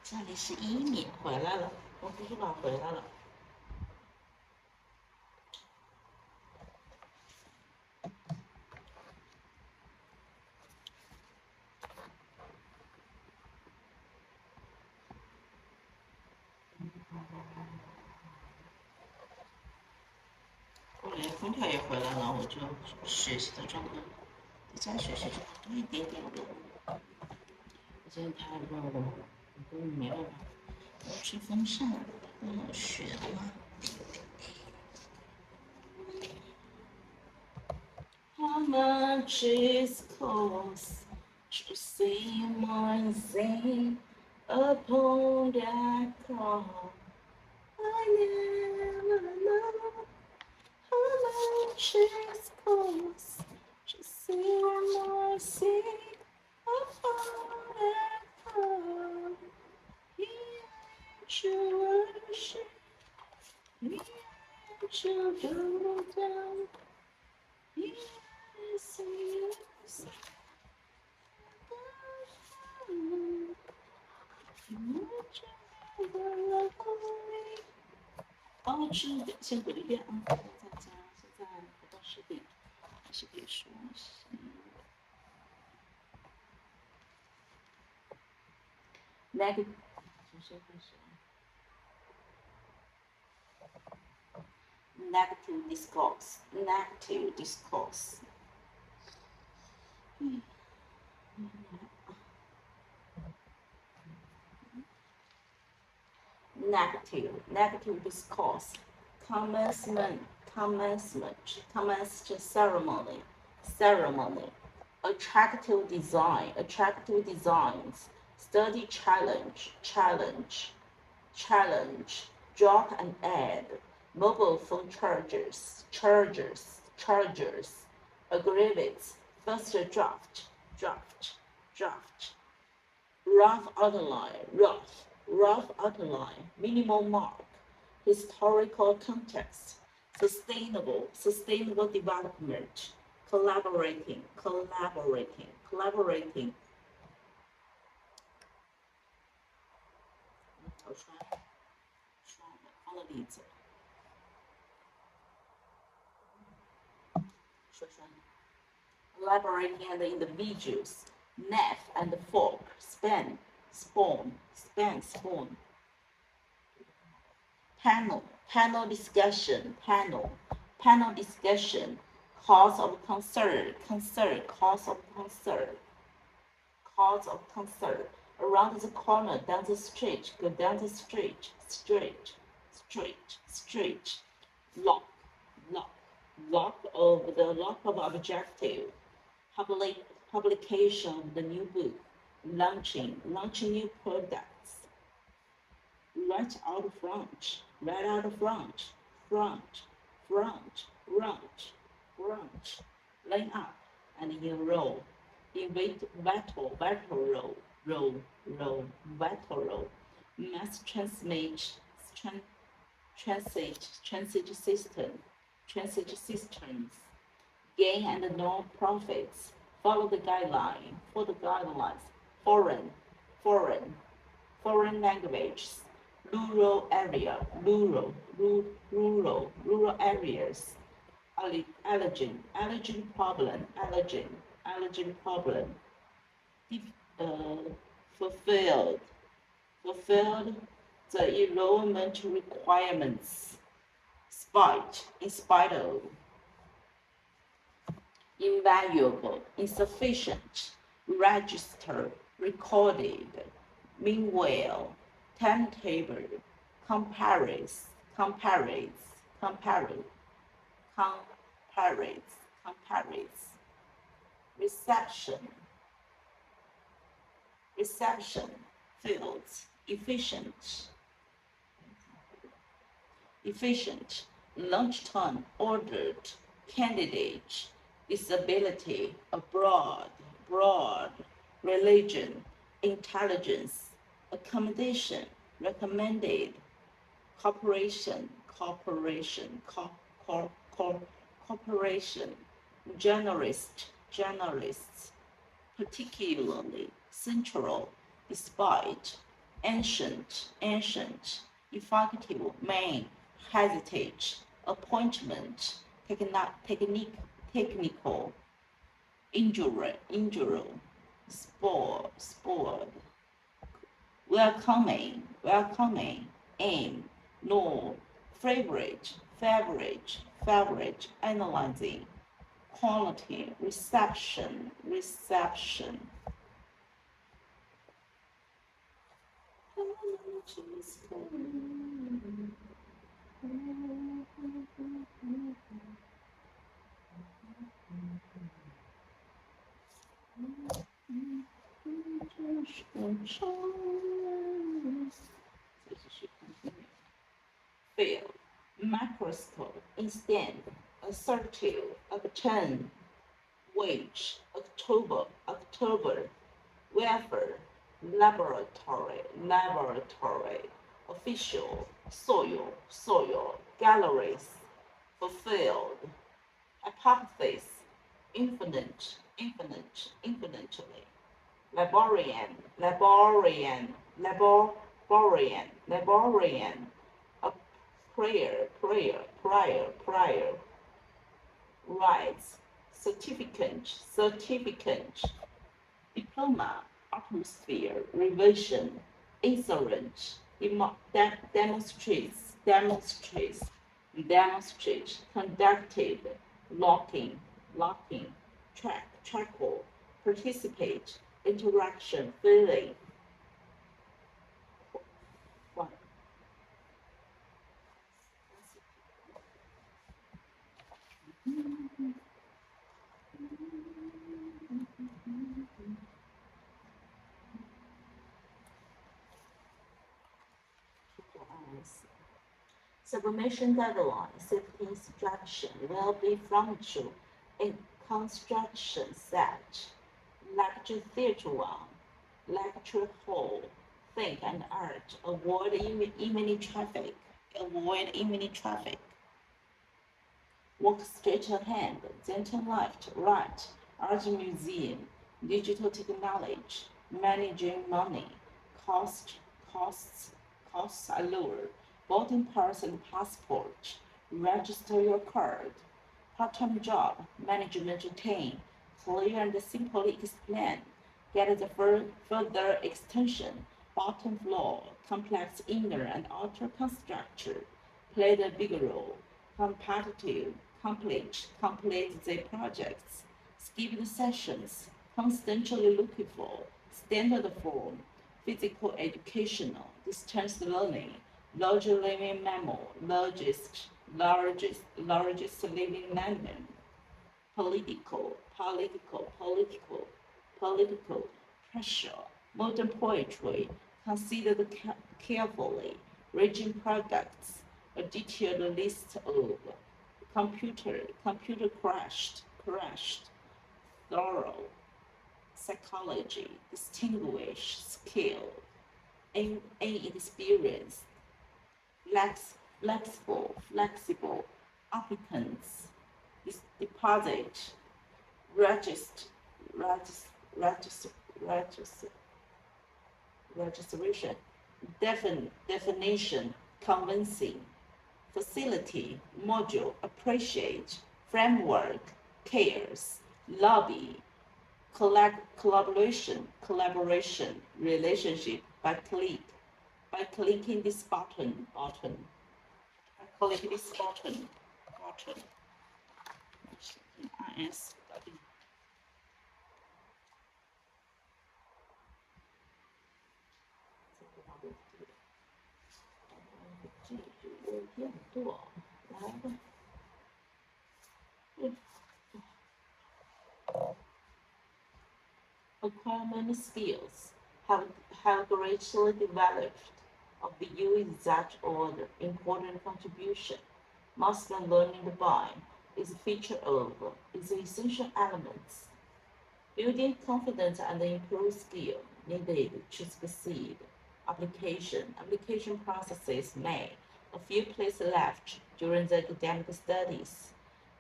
这里是一米回来了，我图书馆回来了。我连空调也回来了，我就学习的状态，在家学习就多一点点的。我今天太热了，我根本没办法。我吹风扇，我学了。How much is cost to see my sin upon that cross? I never know how much is cost to see my sin upon that cross. Here to worship, here to go down. Yes, yes.哦，是先滚一遍啊！大家现在不到10点，还是别说。Negative，从谁开始？Negative discourse, negative discourse. Negative discourse. Commencement, ceremony. Attractive designs. Study challenge. Drop and add. Mobile phone chargers. Aggregates. First draft. Rough outline, minimal mark, historical context, sustainable development, collaborating. 我说南方的例子，说 Collaborating and individuals, knife and fork, span, spawn. Panel discussion, cause of concern, cause of concern. Around the corner, down the street, go down the street. Lock of objective. Publication of the new book. Launching new products. Right out front. Line up and in row. In battle row. Mass transit systems. Gain and no profits. Follow the guidelines. Foreign languages. Rural areas. Allergen problem. Fulfilled the enrollment requirements. In spite of. Invaluable, insufficient, register, recorded. Meanwhile, timetable, compares, reception, fields, efficient, lunchtime ordered, candidate, disability, abroad, religion, intelligence, accommodation, recommended, corporation, journalists, particularly, central, despite, ancient, effective, main, hesitate, appointment, technical, injury, sport, welcoming, aim, no, favorite, analyzing, quality, reception. Fail. Microscope, instant, assertive, obtain, wage, October, wafer, laboratory, official, soil, galleries, fulfilled, hypothesis, infinitely, laborian, a prior, rights, certificate, diploma, atmosphere, revision, insurance, demonstrate, conducted, locking, trackle, participate, interaction, feeling. One. Submission deadline, safety instruction will be frontal in construction set. Lecture theatre 1, lecture hall, think and art, avoid evening traffic, walk straight ahead, then turn left, right, art museum, digital technology, managing money, costs, costs are lower, boarding pass and passport, register your card, part-time job, management routine, clear and simply explain, get the further extension, bottom floor, complex inner and outer constructor, played a big role, competitive, complete the projects, skip the sessions, constantly looking for, standard form, physical educational, distance learning, large living mammal, largest living mammal, political pressure, modern poetry, considered carefully, raging products, a detailed list of computer crashed, thorough, psychology, distinguished, skill, inexperienced, flexible, applicants, deposit, register, register, register, registration, definition, convincing, facility, module, appreciate, framework, cares, lobby, collaboration, relationship by clicking this button, by clicking this button, IS button. 这个有点多，来吧。Acquirement skills have greatly developed of the use that order important contribution. Master learning by is a feature of is essential elements. Building confidence and improve skill needed to succeed. Application processes may a few places left during the academic studies.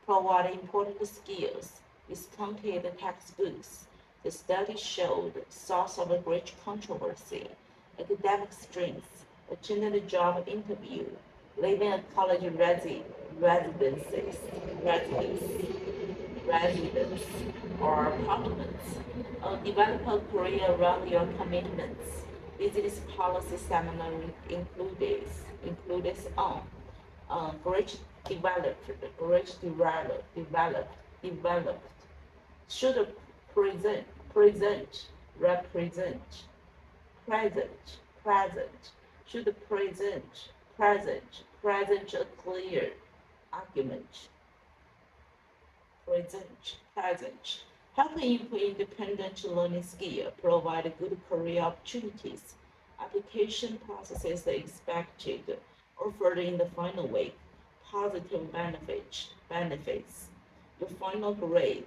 Provide important skills, discounted textbooks. The study showed source of a great controversy. academic strengths, attending a job interview, living a college residences, residence, residence, or apartments, develop a career around your commitments. Business policy seminar includes on great developed should present, represent, present, should present a clear argument, present, helping improve independent learning skill, provide good career opportunities, application processes are expected, offered in the final week, positive benefits, the final grade,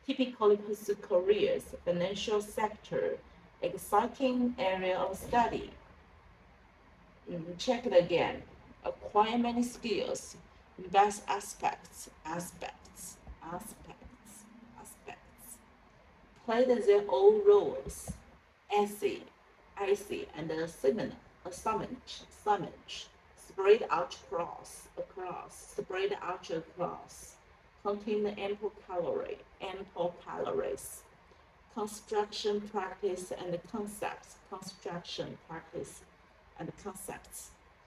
typically pursue careers, financial sector, exciting area of study. Check it again. Acquire many skills, best aspects. Play their own roles. Essay, and summage. Spread out across. Contain ample calories. Construction practice and concepts.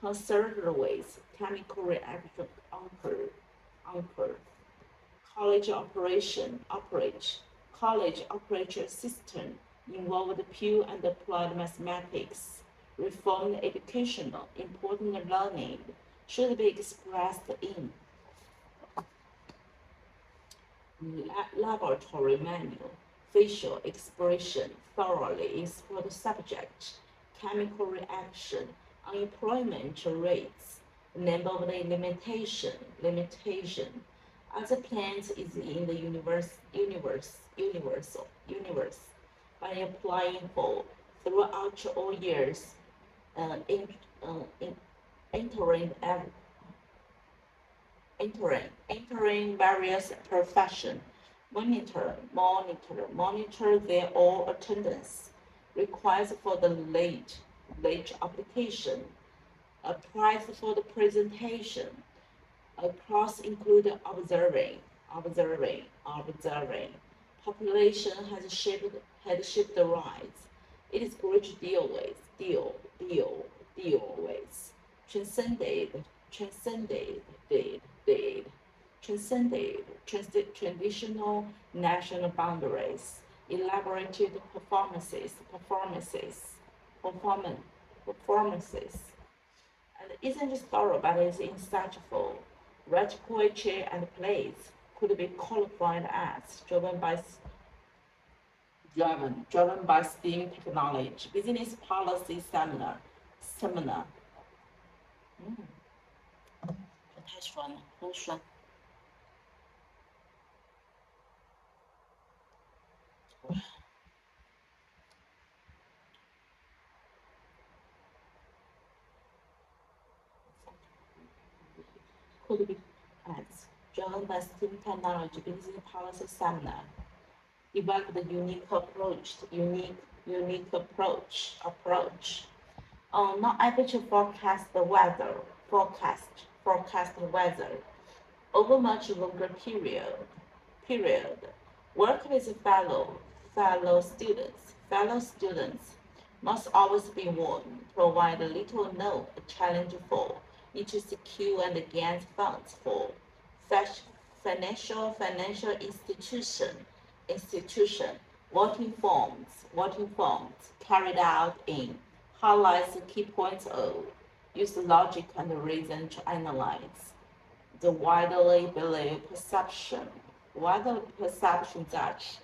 Conserved ways, chemical reaction anchor. College college operator system involved pure and applied mathematics. Reformed educational, important learning should be expressed in laboratory manual, facial expression thoroughly explore the subject, chemical reaction, unemployment rates, number of the limitation. Other plans is in the universe by applying for throughout all years, in, in entering various profession, monitor their all attendance, requires for the late application, a price for the presentation, a class include observing. Population had shaped the rise. It is great to deal with. Transcended, traditional national boundaries, elaborated performances, and isn't just thorough but is insightful. Rich poetry and plays could be qualified as driven by STEAM technology. Business policy seminar. 这太酸了，很酸。Could be as driven by STEAM technology. Business policy seminar developed a unique approach. Not able to forecast the weather. Forecast the weather over much longer period. Work with fellow students must always be warned. Provide little no challenge for need to secure and gain funds for financial institution voting forms carried out in highlights the key points of use logic and reason to analyze the widely believed perception that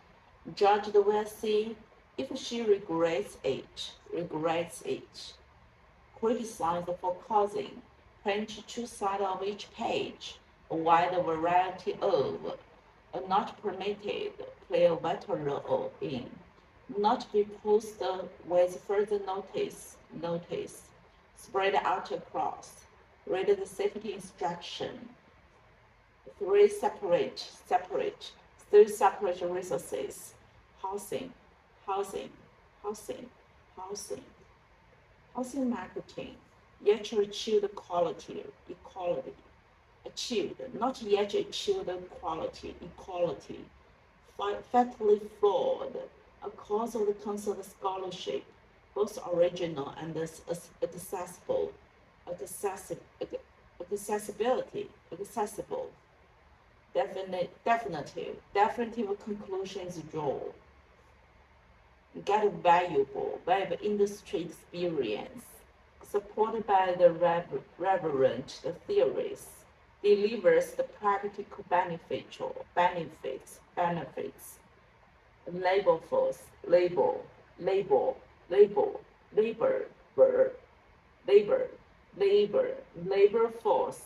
judge will see if she regrets it. Criticize for causing, print two sides of each page, a wide variety of, are not permitted, play a vital role in, not be posted with further notice, spread out across, read the safety instruction, three separate resources, housing, housing marketing, yet to achieve the equality, achieved, not yet achieved quality, equality, fatally flawed, a cause of the concept of scholarship, both original and accessible, accessible, definitive conclusions draw, get valuable industry experience, supported by the reverent theories, delivers the practical benefits, labor force, labor, labor, labor, labor, labor, labor force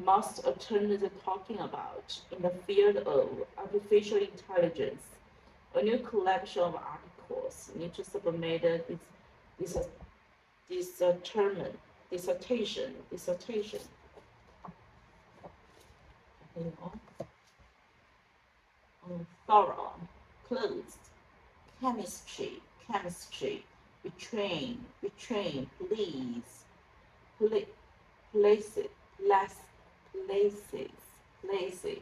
must alternatively talking about in the field of artificial intelligence. A new collection of articles need to submit this dissertation, you know, thorough, closed, chemistry, please, places, places, places,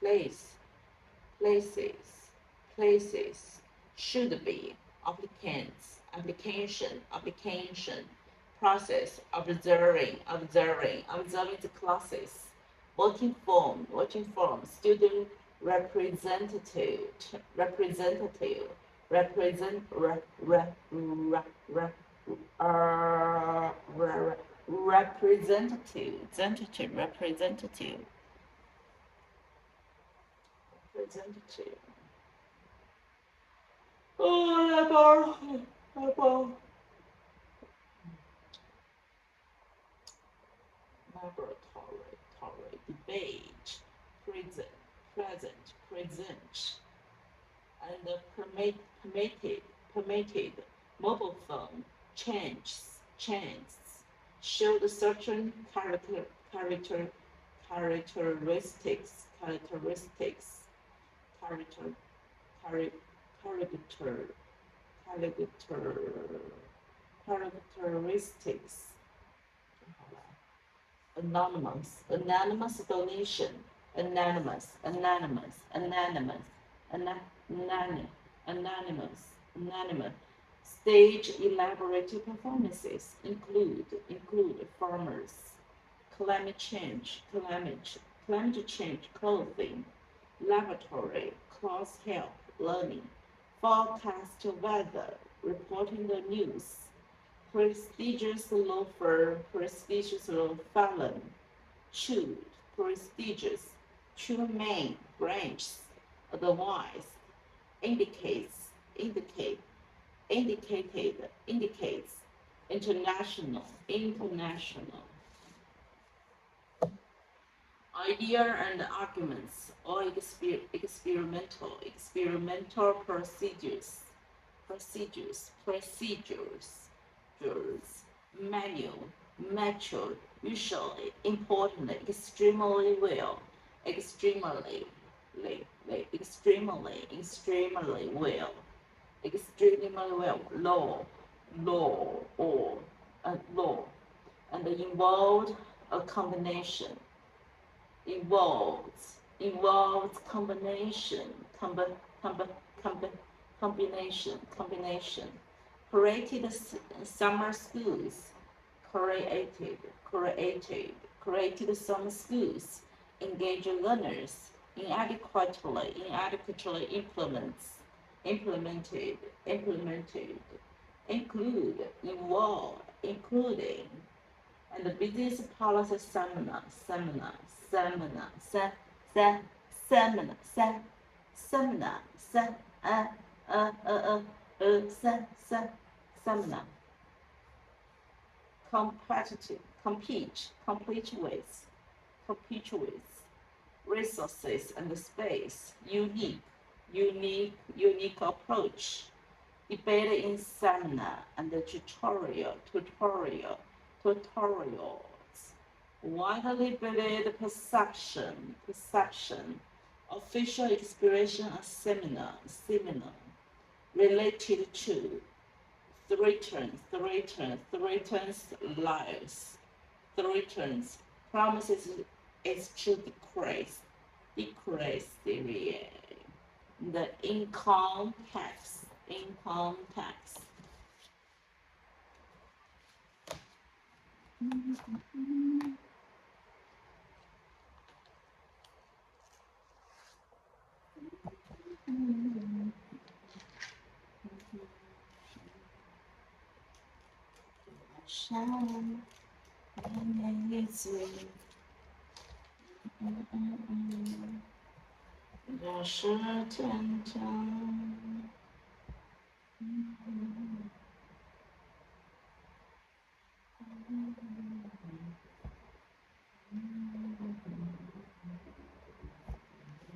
places, places, places, should be, application, process, observing the classes, working form, student representative, represent, re, re, re, re, representative, representative. Oh, laboratory, debate, present, and permitted, mobile phone, change, showed certain characteristics, character, character, character, characteristics, anonymous donation, anonymous. Stage elaborate performances include farmers, climate change, clothing, laboratory, cross health, learning, forecast weather, reporting the news, prestigious law firm, should, prestigious, two main branches, otherwise, indicates, indicates, international, idea and arguments, or experimental procedures, manual, mature, usually, importantly, extremely well, extremely, well, law, or law, and involved a combination, involves combination, combination, created summer schools, created summer schools, engage learners, inadequately implemented, including, and the business policy seminar, uh, uh, uh, seminar, compete with, resources and space, unique approach, debate in seminar and the tutorials, widely believed perception Official expression are similar, related to threatens lives, threatens promises is to decrease the income tax.山叶子，若是天长，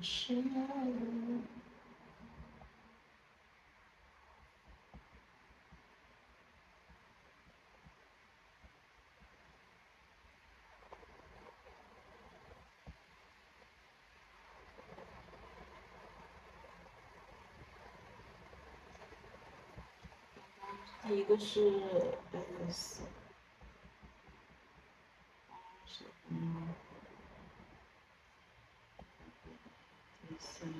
是第一个是是第三是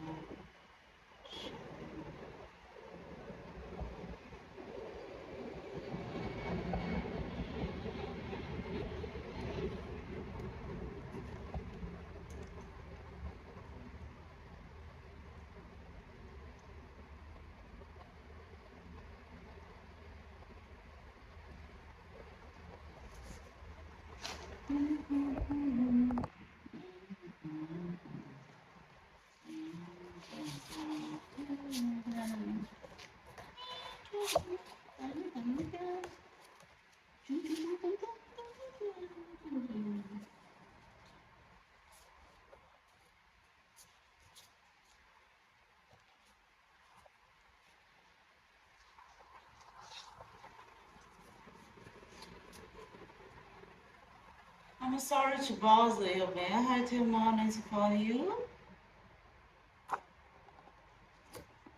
I'm sorry to bother you. May I have 2 minutes for you?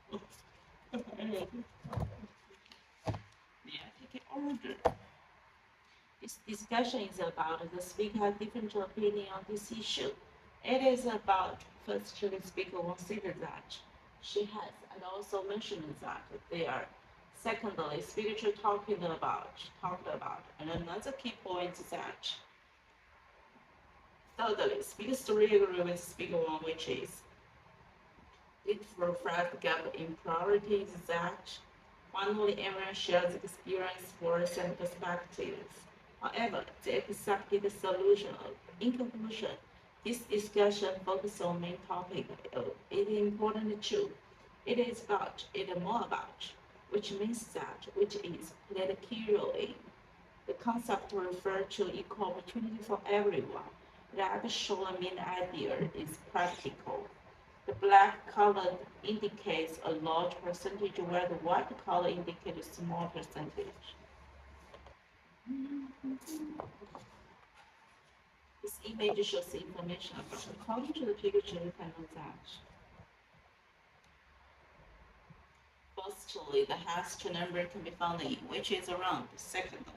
May I take an order? This discussion is about the speaker has different opinion on this issue. It is about first the speaker consider that she has and also mentioned that they are secondly speaker talked about and another key point is that thirdly speaker 3 agree with speaker 1 which is it reflects the gap in priorities that finally everyone shares experience, words, and perspectives. However, the accepted solution in conclusion, this discussion focuses on main topic. It is important too. It is about, it is more about, which means that, which is played a key role in. The concept refers to equal opportunity for everyone. The actual main idea is practical. The black color indicates a large percentage, where the white color indicates a small percentage. This image shows information about according to the picture, you can know that. Firstly, the highest number can be found in, which is around. Secondly,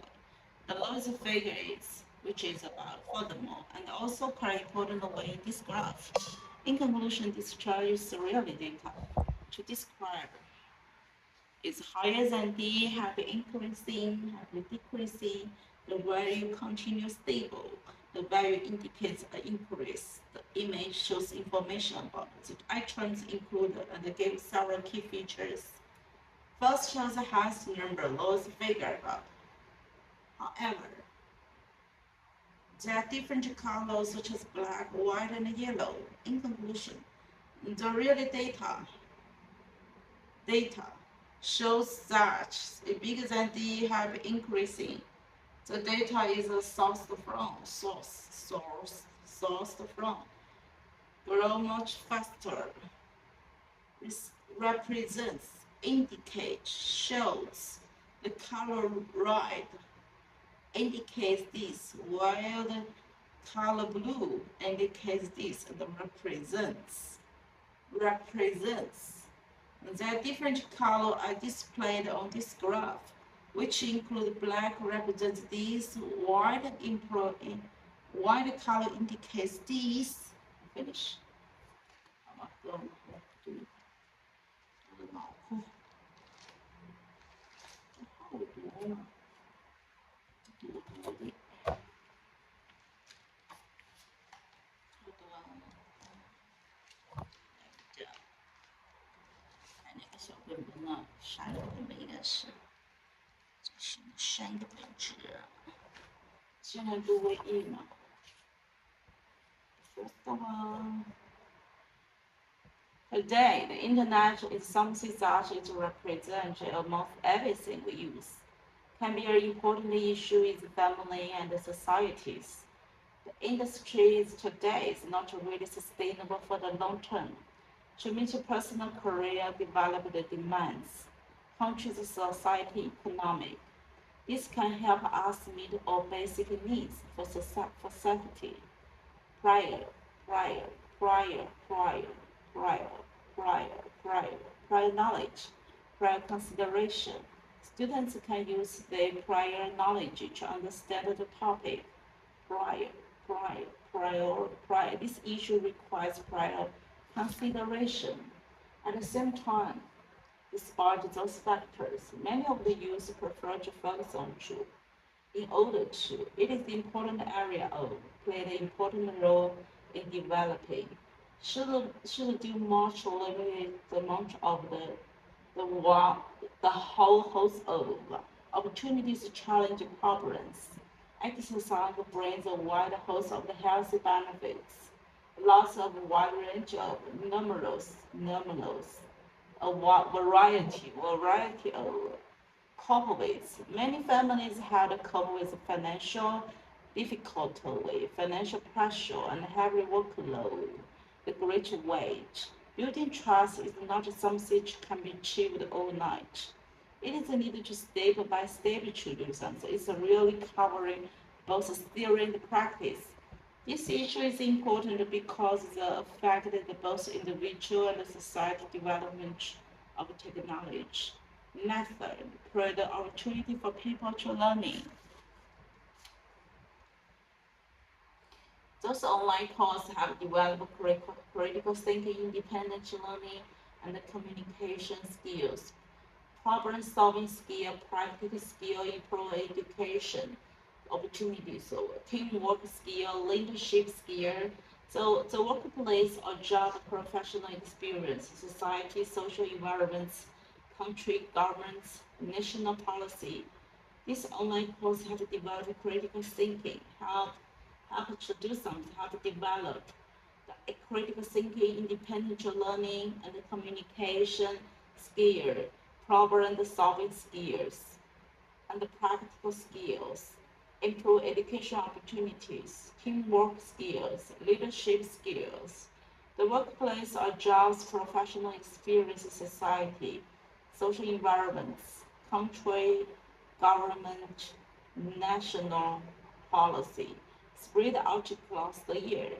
the lowest figure is, which is about. Furthermore, and also quite importantly in this graph. In conclusion, this chart uses real data to describe is higher than D, have increasing, have decreasing, the value continues stable. The value indicates an increase. The image shows information about the items included and gives several key features. First shows the highest number, lowest figure about. However, there are different colors such as black, white, and yellow. In conclusion, the real data shows that a bigger than D have increasing. The data is sourced from grow much faster. This represents, indicates, shows. The color red indicates this, while the color blue indicates this and represents. represents. The different colors are displayed on this graph, which include black represents these, white color indicates these. Finish. 好吧，跟我们读脑库，好读嘛，读的，读完了。这样，看那个小本本呢，删的本本应该是，这是删的本质。现在读为一嘛。First one. Today, the internet is something that is represented almost everything we use. Can be an important issue in family and societies. The industry today is not really sustainable for the long term. To meet personal career development demands, country's society economic. This can help us meet our basic needs for safety. Prior, prior, prior, prior, prior, prior knowledge, prior consideration. Students can use their prior knowledge to understand the topic. Prior. This issue requires prior consideration. At the same time, despite those factors, many of the youth prefer to focus on two. In order to, it is the important area of play an important role in developing. Should do much limited the amount of the whole host of opportunities to challenge problems. Exercise brings a wide host of the healthy benefits, lots of wide range of numerals, a variety of cope with. Many families had to cope with financial difficulty, financial pressure, and heavy workload, the great wage. Building trust is not something that can be achieved overnight. It is needed to step by step to do something. It's really covering both theory and practice. This issue is important because it affects both individual and society development of technology. Method provide the opportunity for people to learning. Those online courses have developed critical thinking, independent learning, and communication skills, problem-solving skill, practical skill, improve education opportunities, so teamwork skill, leadership skill. So the workplace or job professional experience, society, social environments, country, governments, national policy. These online courses have developed critical thinking, how to do something, how to develop the critical thinking, independent learning, and the communication skill, problem solving skills, and the practical skills, improve education opportunities, teamwork skills, leadership skills. The workplace or jobs professional experience society, social environments, country, government, national policy, spread out across the year.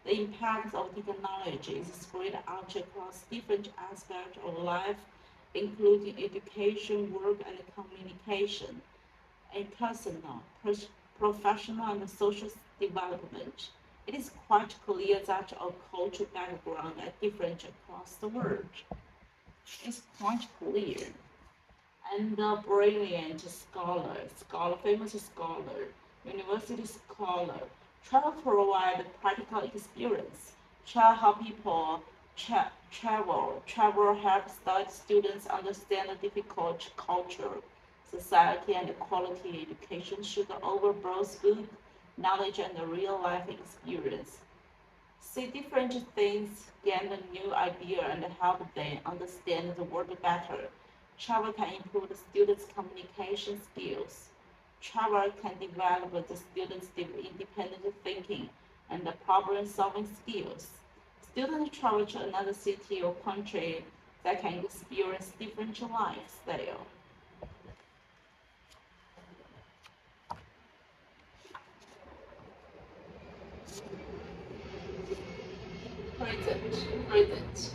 The impact of technology is spread out across different aspects of life, including education, work, and communication, and personal, professional, and social development. It is quite clear that our cultural backgrounds are different across the world. It's quite clear. And the brilliant famous scholar, university scholar, try to provide practical experience, try how people travel help study students understand the difficult culture, society, and quality education should over both good knowledge and real life experience. See different things, gain a new idea, and help them understand the world better. Travel can improve the students' communication skills. Travel can develop the students' independent thinking and the problem-solving skills. Students travel to another city or country that can experience different lifestyle. Present.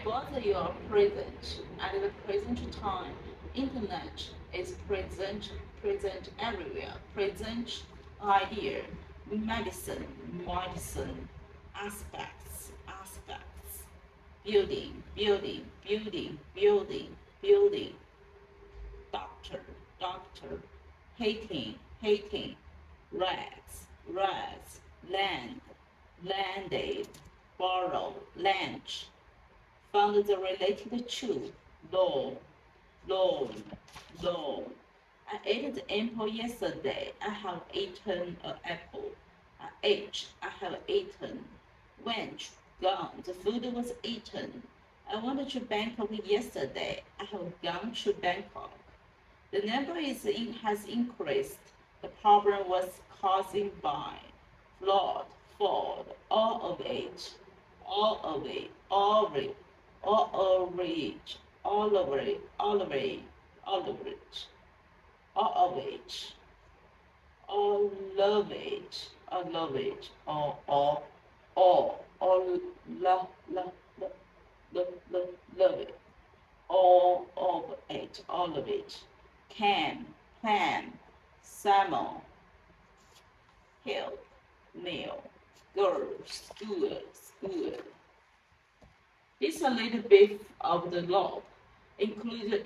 Both you are present at the present time. Internet is present everywhere. Present idea, medicine, aspects, building, doctor, hating, rats, land, landed, borrow, lunch, found the related to, law, loan, loan. I ate the apple yesterday. I have eaten an apple. I have eaten. Went, gone. The food was eaten. I went to Bangkok yesterday. I have gone to Bangkok. The number has increased. The problem was caused by flood, all of it, all of it, all of it, all of it, all of it, all of it, all of it, all of it, all of it, all of it, love, love it, all of it, can, plan, salmon, help, meal, girl, school. This a little bit of the law, including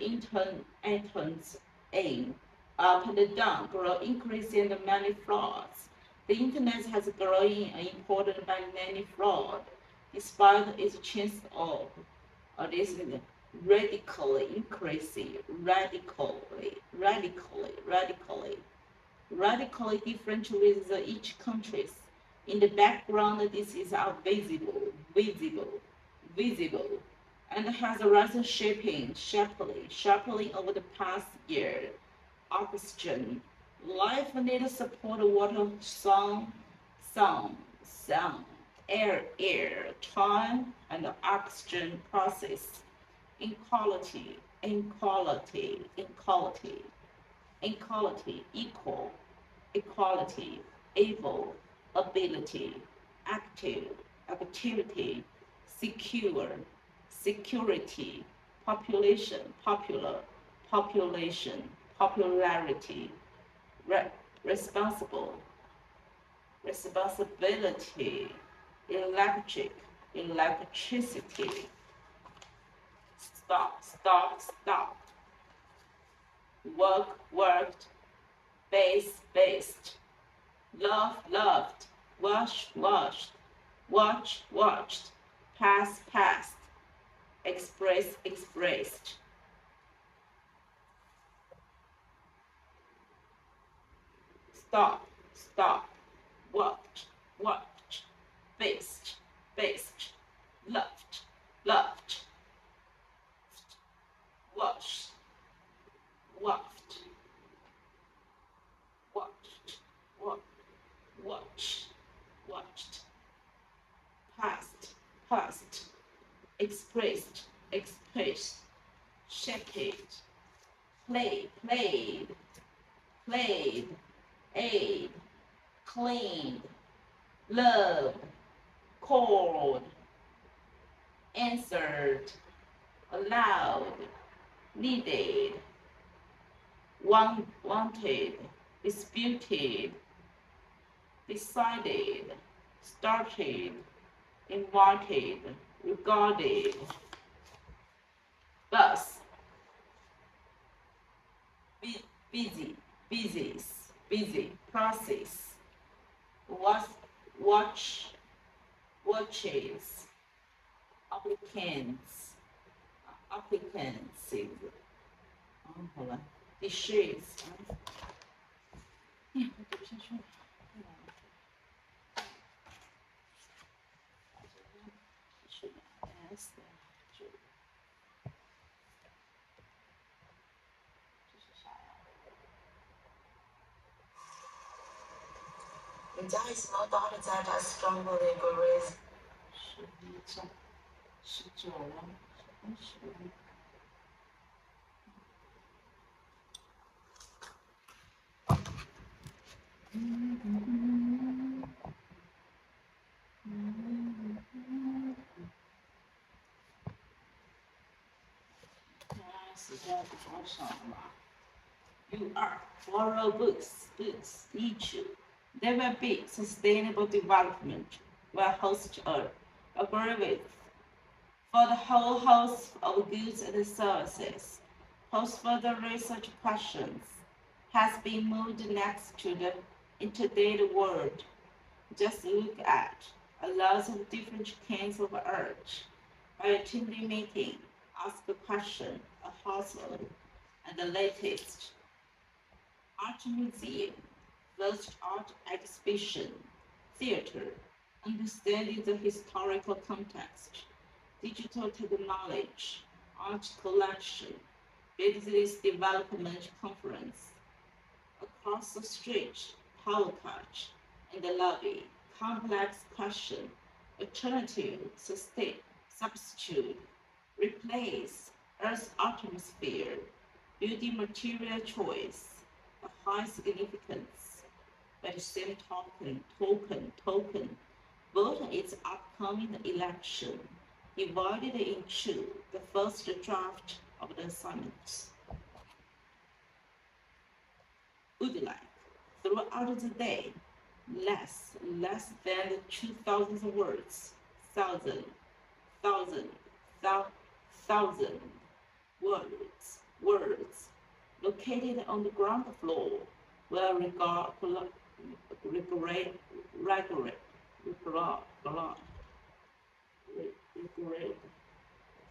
interns in, up and down, grow, increasing the many frauds. The internet has grown important by many fraud, despite its chance of this is radically increasing, radically different with each countries. In the background, this is visible, and has risen sharply over the past year. Oxygen, life needs support, water, sun, air, time, and the oxygen process. Inequality, equal, equality, able, ability, active, activity, secure, security, population, popularity, re- responsible, responsibility, electricity, stop, worked, based, loved, watched, passed, expressed. Stop, watched, based, loved, watched, watched, watched, past, expressed, shaped, played, aid, cleaned, loved, called, answered, allowed, needed, wanted, disputed, decided, started, invited, regarded, bus, busy, process, watches, applicants,好了，dishes，读不下去了。There is no doubt that I strongly agree. 19了，20了。我想吧。You are borrow books need you. There will be sustainable development will host a agreement for the whole host of goods and services. Host further research questions has been moved next to the internet world. Just look at a lot of different kinds of art. By attending meeting, ask a question, a hustle, and the latest art museum, first art exhibition, theater, understanding the historical context, digital technology, art collection, business development conference, across the street, power cut, in the lobby, complex question, alternative, substitute, replace, Earth's atmosphere, building material choice, a high significance. By the same token, vote its upcoming election, divided into the first draft of the assignments. Would like, throughout the day, less than 2,000 words, thousand, thousand, thousand words, located on the ground floor, will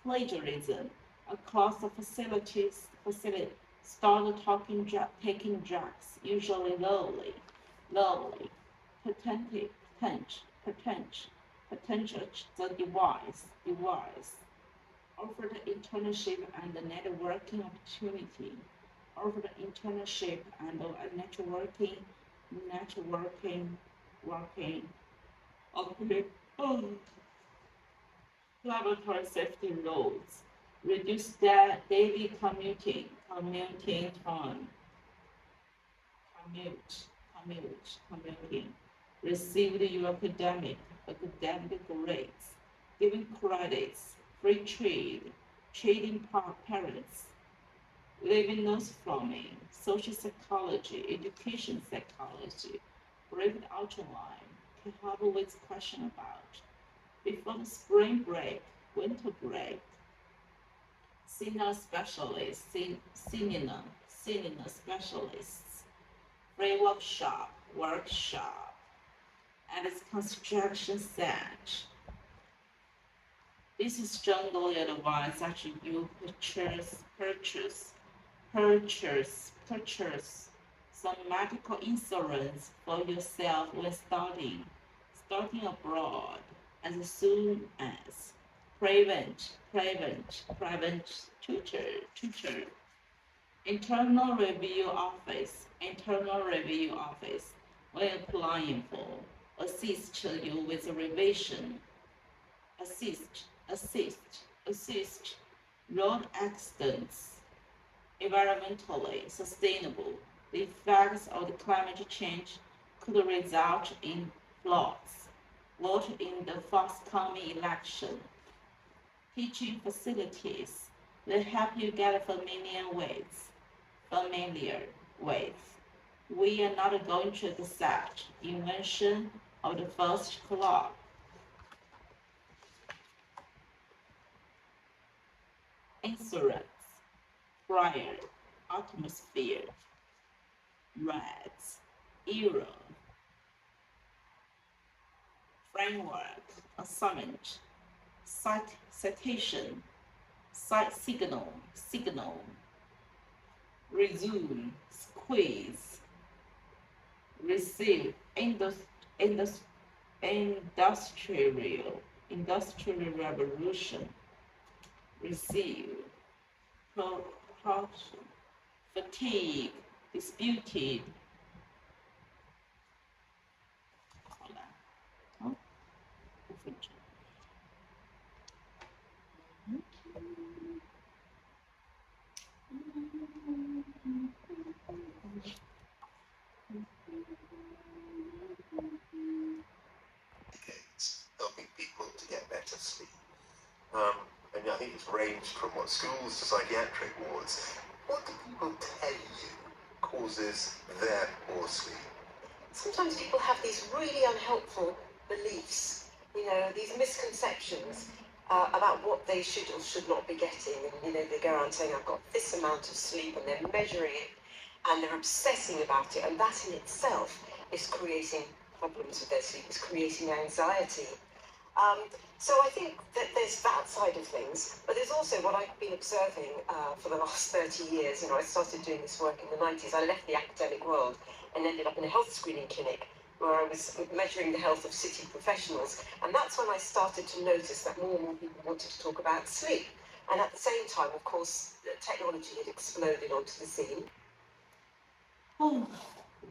plagiarism across the facilities started taking drugs, usually lowly, potential the device, offered internship and networking opportunity, offered internship and working opportunity, laboratory safety laws, reduce daily commuting time, commuting, received your academic grades, giving credits, free trade, trading parents, living notes from me, social psychology, education psychology, private outline, to have with question about. Before the spring break, winter break, senior specialists, senior specialists, free workshop, and its construction set. This is strongly advised that you purchase some medical insurance for yourself when starting abroad as soon as prevent tutor internal review office when applying for assist you with revision assist road accidents environmentally sustainable. The effects of the climate change could result in floods. Vote in the forthcoming election. Teaching facilities will help you get familiar with. We are not going to accept invention of the first clock. Insurance, prior, atmosphere, rats, era, framework, assignment, citation, signal, resume, squeeze, receive, industrial revolution, receive, propulsion, fatigue, disputed. 好了，好，5分钟。Helping people to get better sleep. And I think it's ranged from what schools to psychiatric wards. will tell you causes their poor sleep. Sometimes people have these really unhelpful beliefs, these misconceptions about what they should or should not be getting. And, they go around saying, I've got this amount of sleep, and they're measuring it, and they're obsessing about it. And that in itself is creating problems with their sleep, is creating anxiety. So I think that there's that side of things, but there's also what I've been observing for the last 30 years. I started doing this work in the 90s. I left the academic world and ended up in a health screening clinic where I was measuring the health of city professionals. And that's when I started to notice that more and more people wanted to talk about sleep. And at the same time, of course, technology had exploded onto the scene. Oh,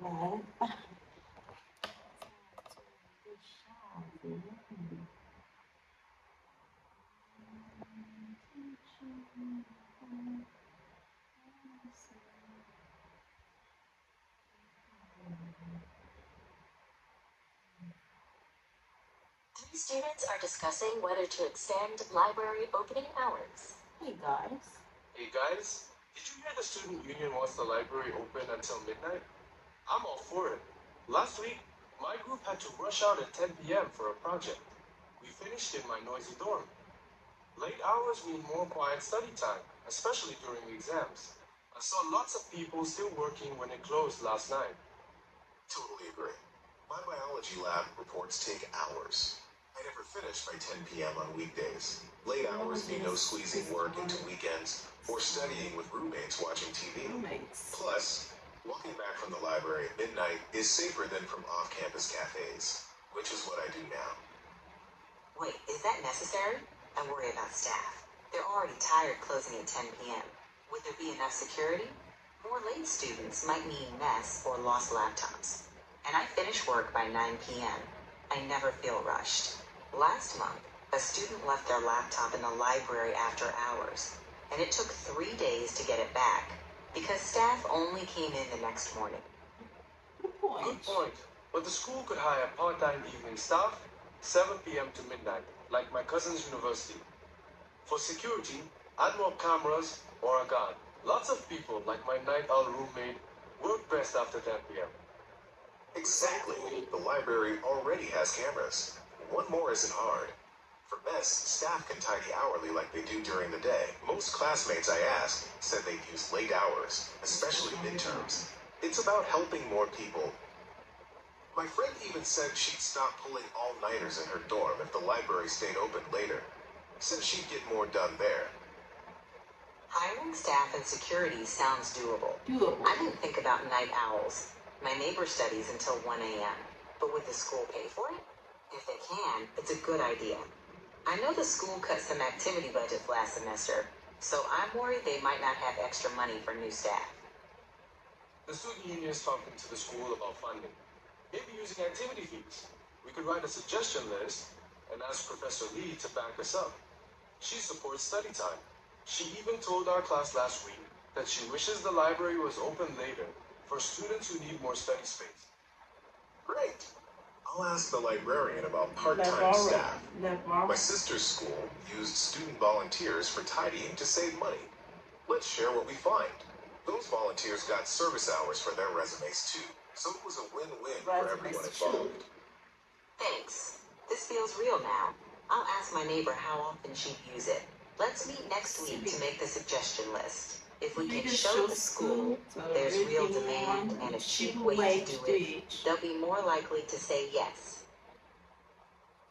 well. Three students are discussing whether to extend library opening hours. Hey guys. Hey guys, did you hear the student union wants the library open until midnight? I'm all for it. Last week, my group had to rush out at 10 p.m. for a project. We finished in my noisy dorm. Late hours mean more quiet study time, especially during exams. I saw lots of people still working when it closed last night. Totally agree. My biology lab reports take hours. I never finish by 10 p.m. on weekdays. Late hours mean no squeezing work into weekends or studying with roommates watching TV. Plus, walking back from the library at midnight is safer than from off-campus cafes, which is what I do now. Wait, is that necessary? I worry about staff. They're already tired closing at 10 p.m. Would there be enough security? More late students might mean mess or lost laptops. And I finish work by 9 p.m. I never feel rushed. Last month, a student left their laptop in the library after hours, and it took 3 days to get it back because staff only came in the next morning. Good point. Good point. But the school could hire part-time evening staff, 7 p.m. to midnight, like my cousin's university. For security, I'd more cameras or a guard. Lots of people, like my night owl roommate, work best after 10 p.m. Exactly. The library already has cameras. One more isn't hard. For mess, staff can tidy hourly like they do during the day. Most classmates I asked said they'd use late hours, especially midterms. It's about helping more people. My friend even said she'd stop pulling all-nighters in her dorm if the library stayed open later. Said she'd get more done there. Hiring staff and security sounds doable. Doable. I didn't think about night owls. My neighbor studies until 1 a.m. But would the school pay for it? If they can, it's a good idea. I know the school cut some activity budgets last semester, so I'm worried they might not have extra money for new staff. The student union is talking to the school about funding. Maybe using activity fees. We could write a suggestion list and ask Professor Lee to back us up. She supports study time. She even told our class last week that she wishes the library was open later for students who need more study space. Great. I'll ask the librarian about part-time staff. My sister's school used student volunteers for tidying to save money. Let's share what we find. Those volunteers got service hours for their resumes too, so it was a win-win for everyone involved. Thanks. This feels real now. I'll ask my neighbor how often she'd use it. Let's meet next week to make the suggestion list. If we can show the school there's real demand and a cheap way to do it, they'll be more likely to say yes.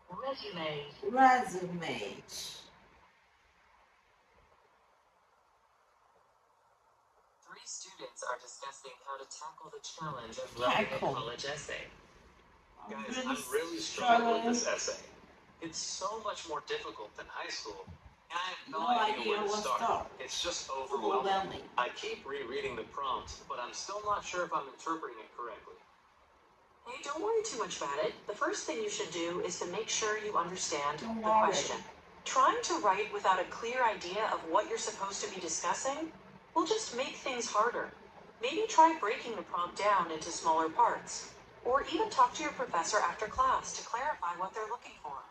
Resumes. Three students are discussing how to tackle the challenge of writing a college essay. Guys, I'm really struggling with this essay. It's so much more difficult than high school. And I have no idea where to start. It's just overwhelming. I keep rereading the prompt, but I'm still not sure if I'm interpreting it correctly. Hey, don't worry too much about it. The first thing you should do is to make sure you understand the question. Trying to write without a clear idea of what you're supposed to be discussing will just make things harder. Maybe try breaking the prompt down into smaller parts, or even talk to your professor after class to clarify what they're looking for.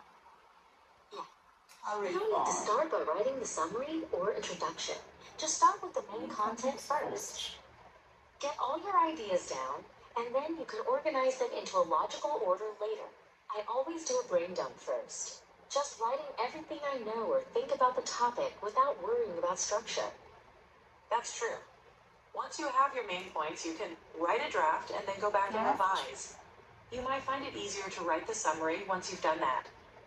You need to start by writing the summary or introduction. Just start with the main content first. Get all your ideas down, and then you can organize them into a logical order later. I always do a brain dump first. Just writing everything I know or think about the topic without worrying about structure. That's true. Once you have your main points, you can write a draft and then go back and revise. You might find it easier to write the summary once you've done that.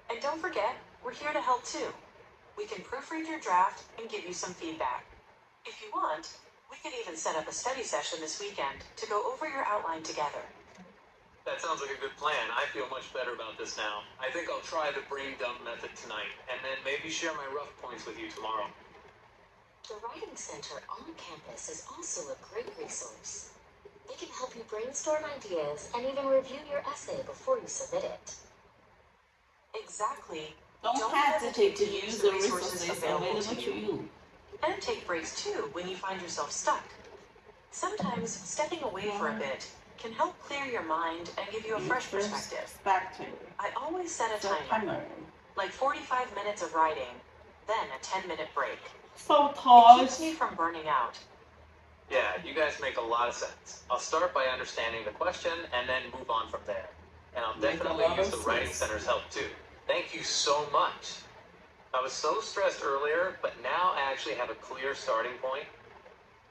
And don't forget, we're here to help too. We can proofread your draft and give you some feedback. If you want, we could even set up a study session this weekend to go over your outline together. That sounds like a good plan. I feel much better about this now. I think I'll try the brain dump method tonight, and then maybe share my rough points with you tomorrow. The Writing Center on campus is also a great resource. They can help you brainstorm ideas and even review your essay before you submit it. Exactly. Don't hesitate to use the resources available to you. And take breaks too when you find yourself stuck. Sometimes stepping away for a bit can help clear your mind and give you a fresh perspective. I always set a timer, like 45 minutes of writing, then a 10-minute break. So It keeps me from burning out. Yeah, you guys make a lot of sense. I'll start by understanding the question and then move on from there. And I'll definitely use the Writing Center's help too. Thank you so much. I was so stressed earlier, but now I actually have a clear starting point.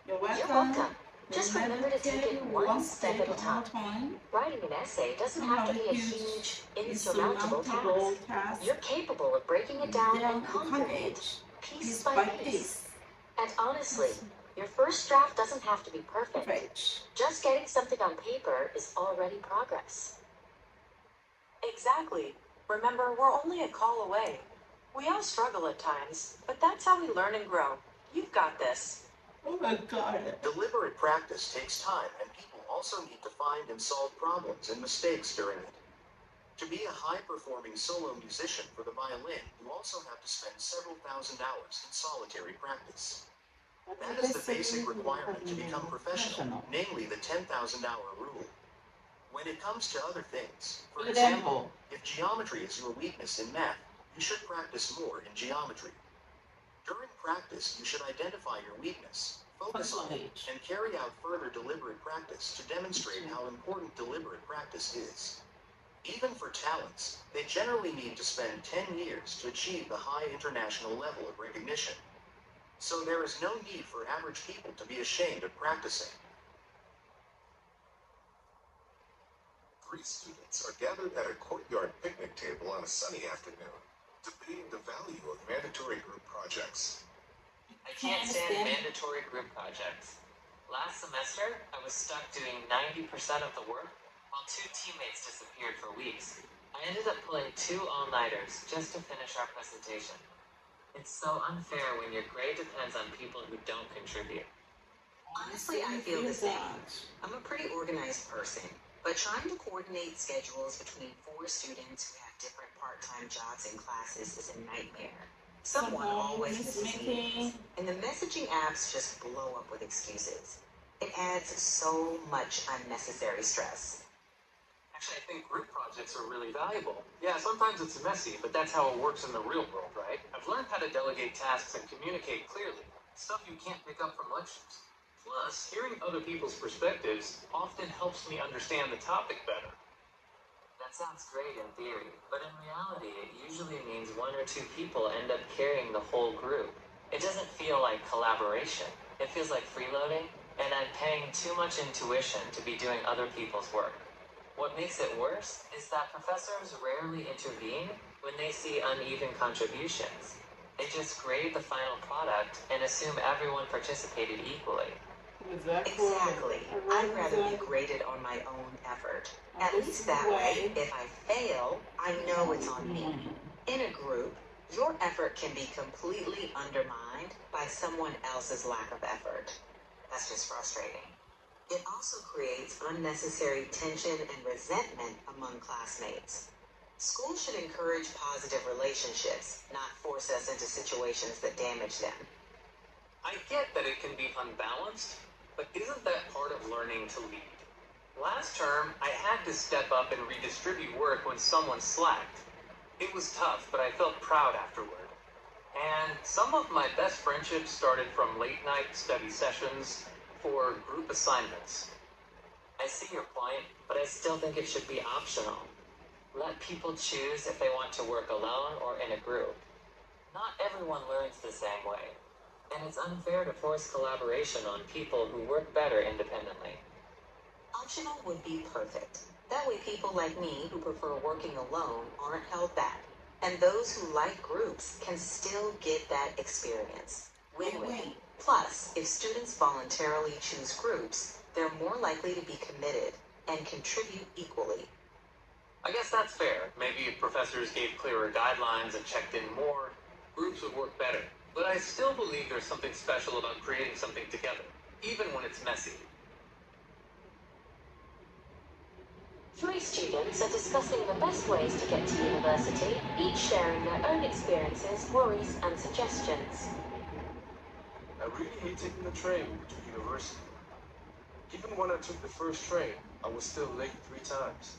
You're You're welcome. Just remember to take it one step at a time. Writing an essay doesn't have to be a huge, insurmountable task. You're capable of breaking it down and conquering it, piece by piece. And honestly, your first draft doesn't have to be perfect. Just getting something on paper is already progress. Exactly. Remember, we're only a call away. We all struggle at times, but that's how we learn and grow. You've got this. Oh my God. Deliberate practice takes time, and people also need to find and solve problems and mistakes during it. To be a high-performing solo musician for the violin, you also have to spend several thousand hours in solitary practice. That is the basic requirement to become professional, namely the 10,000-hour rule. When it comes to other things, for example, if geometry is your weakness in math, you should practice more in geometry. During practice, you should identify your weakness, focus on it, and carry out further deliberate practice to demonstrate how important deliberate practice is. Even for talents, they generally need to spend 10 years to achieve the high international level of recognition. So there is no need for average people to be ashamed of practicing. 3 students are gathered at a courtyard picnic table on a sunny afternoon, debating the value of mandatory group projects. I can't stand mandatory group projects. Last semester, I was stuck doing 90% of the work while 2 teammates disappeared for weeks. I ended up pulling 2 all-nighters just to finish our presentation. It's so unfair when your grade depends on people who don't contribute. Honestly, I feel the same. I'm a pretty organized person, but trying to coordinate schedules between 4 students who have different part-time jobs and classes is a nightmare. Someone always misses meetings, and the messaging apps just blow up with excuses. It adds so much unnecessary stress. Actually, I think group projects are really valuable. Yeah, sometimes it's messy, but that's how it works in the real world, right? I've learned how to delegate tasks and communicate clearly, stuff you can't pick up from lectures. Plus, hearing other people's perspectives often helps me understand the topic better. That sounds great in theory, but in reality, it usually means 1 or 2 people end up carrying the whole group. It doesn't feel like collaboration. It feels like freeloading, and I'm paying too much intuition to be doing other people's work. What makes it worse is that professors rarely intervene when they see uneven contributions. They just grade the final product and assume everyone participated equally. Exactly. I'd rather be graded on my own effort. At least that way, if I fail, I know it's on me. In a group, your effort can be completely undermined by someone else's lack of effort. That's just frustrating. It also creates unnecessary tension and resentment among classmates. Schools should encourage positive relationships, not force us into situations that damage them. I get that it can be unbalanced, but isn't that part of learning to lead? Last term, I had to step up and redistribute work when someone slacked. It was tough, but I felt proud afterward. And some of my best friendships started from late night study sessions for group assignments. I see your point, but I still think it should be optional. Let people choose if they want to work alone or in a group. Not everyone learns the same way, and it's unfair to force collaboration on people who work better independently. Optional would be perfect. That way people like me who prefer working alone aren't held back. And those who like groups can still get that experience. Win-win. Plus, if students voluntarily choose groups, they're more likely to be committed and contribute equally. I guess that's fair. Maybe if professors gave clearer guidelines and checked in more, groups would work better. But I still believe there's something special about creating something together, even when it's messy. 3 students are discussing the best ways to get to university, each sharing their own experiences, worries, and suggestions. I really hate taking the train to university. Even when I took the first train, I was still late 3 times.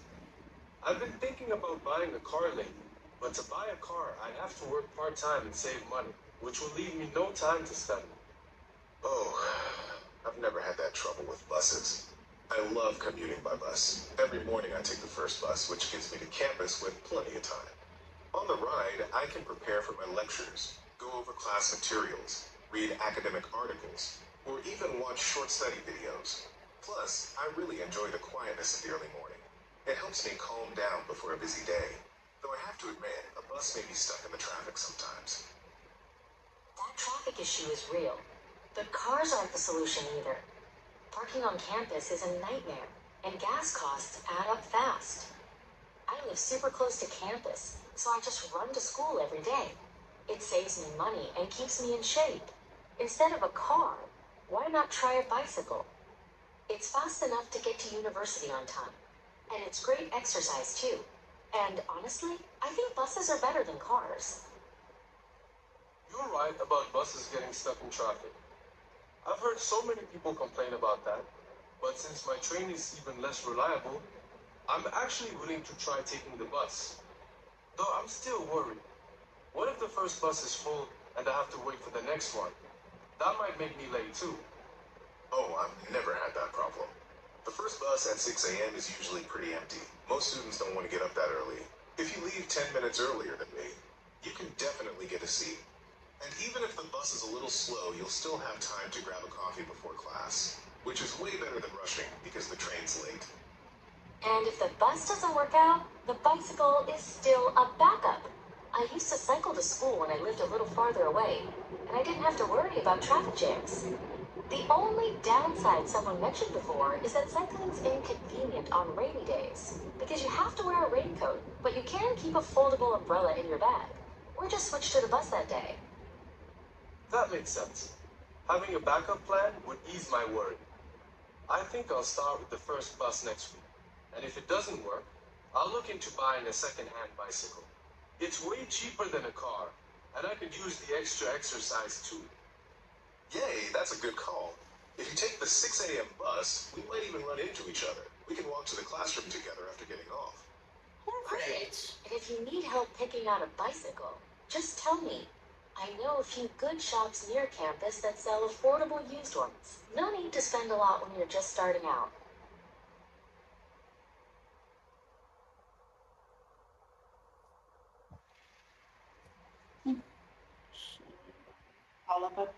I've been thinking about buying a car lately, but to buy a car, I'd have to work part-time and save money, which will leave me no time to study. Oh, I've never had that trouble with buses. I love commuting by bus. Every morning I take the first bus, which gets me to campus with plenty of time. On the ride, I can prepare for my lectures, go over class materials, read academic articles, or even watch short study videos. Plus, I really enjoy the quietness of the early morning. It helps me calm down before a busy day. Though I have to admit, a bus may be stuck in the traffic sometimes. That traffic issue is real, but cars aren't the solution either. Parking on campus is a nightmare, and gas costs add up fast. I live super close to campus, so I just run to school every day. It saves me money and keeps me in shape. Instead of a car, why not try a bicycle? It's fast enough to get to university on time, and it's great exercise too. And honestly, I think buses are better than cars. You're right about buses getting stuck in traffic. I've heard so many people complain about that, but since my train is even less reliable, I'm actually willing to try taking the bus. Though I'm still worried. What if the first bus is full and I have to wait for the next one? That might make me late too. Oh, I've never had that problem. The first bus at 6 a.m. is usually pretty empty. Most students don't want to get up that early. If you leave 10 minutes earlier than me, you can definitely get a seat. And even if the bus is a little slow, you'll still have time to grab a coffee before class, which is way better than rushing because the train's late. And if the bus doesn't work out, the bicycle is still a backup. I used to cycle to school when I lived a little farther away, and I didn't have to worry about traffic jams. The only downside someone mentioned before is that cycling's inconvenient on rainy days, because you have to wear a raincoat, but you can keep a foldable umbrella in your bag, or just switch to the bus that day. That makes sense. Having a backup plan would ease my worry. I think I'll start with the first bus next week, and if it doesn't work, I'll look into buying a second-hand bicycle. It's way cheaper than a car, and I could use the extra exercise too. Yay, that's a good call. If you take the 6 a.m. bus, we might even run into each other. We can walk to the classroom together after getting off. Great. And if you need help picking out a bicycle, just tell me. I know a few good shops near campus that sell affordable used ones. No need to spend a lot when you're just starting out. All about